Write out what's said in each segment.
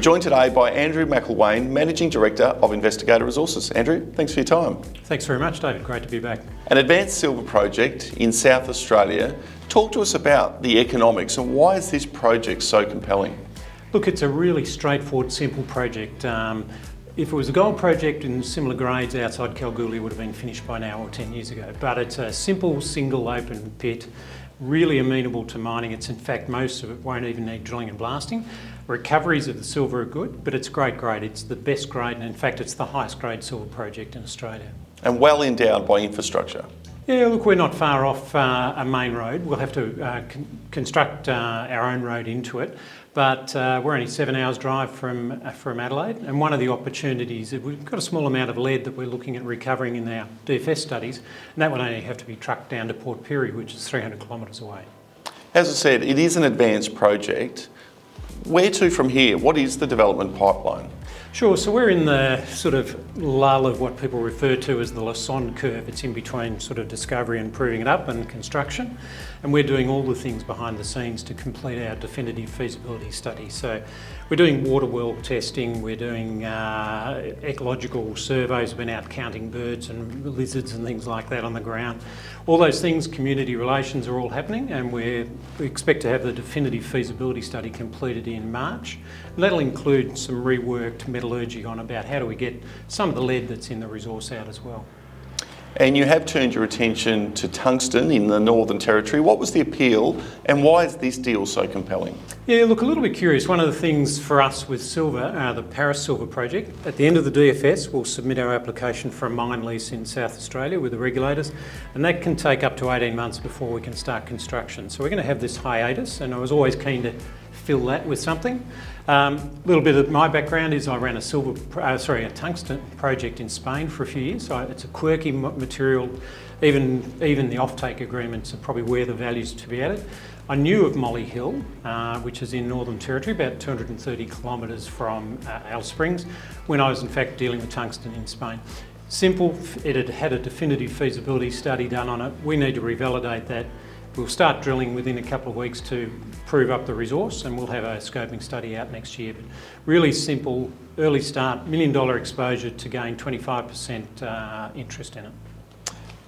joined today by Andrew McIIwain, Managing Director of Investigator Resources. Andrew, thanks for your time. Thanks very much, David. Great to be back. An advanced silver project in South Australia. Talk to us about the economics and why is this project so compelling? Look, it's a really straightforward, simple project. If it was a gold project in similar grades outside Kalgoorlie, it would have been finished by now or 10 years ago. But it's a simple, single open pit, really amenable to mining. It's in fact, most of it won't even need drilling and blasting. Recoveries of the silver are good, but it's great grade. It's the best grade, and in fact, it's the highest grade silver project in Australia. And well endowed by infrastructure. Yeah, look, we're not far off a main road. We'll have to construct our own road into it, but we're only 7 hours drive from Adelaide. And one of the opportunities, we've got a small amount of lead that we're looking at recovering in our DFS studies, and that would only have to be trucked down to Port Pirie, which is 300 kilometres away. As I said, it is an advanced project. Where to from here? What is the development pipeline? Sure, so we're in the sort of lull of what people refer to as the Lassonde curve. It's in between sort of discovery and proving it up and construction. And we're doing all the things behind the scenes to complete our definitive feasibility study. So we're doing water well testing, we're doing ecological surveys, we've been out counting birds and lizards and things like that on the ground. All those things, community relations, are all happening, and we expect to have the definitive feasibility study completed in March. And that'll include some reworked metallurgy on about how do we get some of the lead that's in the resource out as well. And you have turned your attention to tungsten in the Northern Territory. What was the appeal and why is this deal so compelling? Yeah, look, a little bit curious. One of the things for us with silver, the Paris Silver Project, at the end of the DFS, we'll submit our application for a mine lease in South Australia with the regulators, and that can take up to 18 months before we can start construction. So we're going to have this hiatus, and I was always keen to fill that with something. A little bit of my background is I ran a tungsten project in Spain for a few years. So it's a quirky material. Even the offtake agreements are probably where the value's to be added. I knew of Molly Hill, which is in Northern Territory, about 230 kilometres from Alice Springs, when I was in fact dealing with tungsten in Spain. Simple, it had had a definitive feasibility study done on it. We need to revalidate that. We'll start drilling within a couple of weeks to prove up the resource, and we'll have a scoping study out next year. But really simple, early start, $1 million exposure to gain 25% interest in it.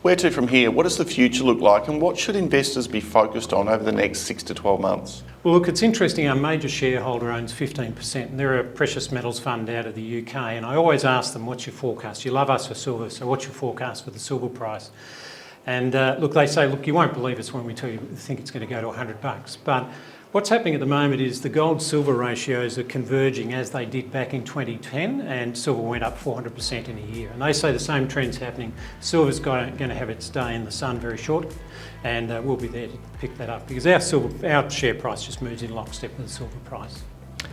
Where to from here? What does the future look like, and what should investors be focused on over the next 6 to 12 months? Well, look, it's interesting. Our major shareholder owns 15%, and they're a precious metals fund out of the UK. And I always ask them, what's your forecast? You love us for silver, so what's your forecast for the silver price? And look, they say, look, you won't believe us when we tell you we think it's going to go to $100. But what's happening at the moment is the gold-silver ratios are converging as they did back in 2010, and silver went up 400% in a year. And they say the same trend's happening. Silver's going to have its day in the sun very shortly, and we'll be there to pick that up because our share price just moves in lockstep with the silver price.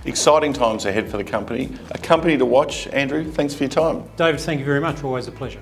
Exciting times ahead for the company. A company to watch. Andrew, thanks for your time. David, thank you very much. Always a pleasure.